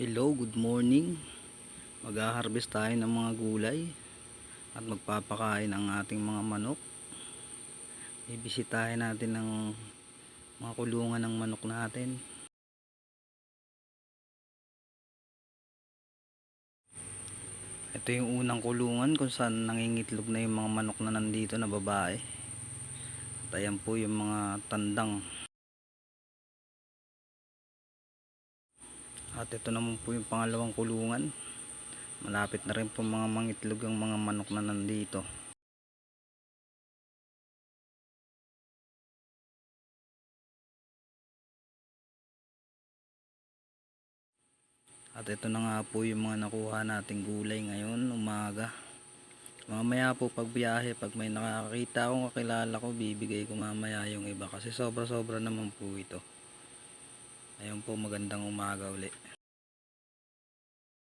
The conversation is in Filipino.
Hello, good morning. Mag-harvest tayo ng mga gulay at magpapakain ang ating mga manok. Bibisitahin natin ng mga kulungan ng manok natin. Ito yung unang kulungan kung saan nangingitlog na yung mga manok na nandito na babae. At ayan po yung mga tandang. At ito naman po yung pangalawang kulungan. Malapit na rin po mga mangitlog ang mga manok na nandito. At ito na nga po yung mga nakuha nating gulay ngayon umaga. Mamaya po pag biyahe, pag may nakakita akong kakilala ko, bibigay ko mamaya yung iba kasi sobra sobra naman po ito. Ayun po, magandang umaga uli.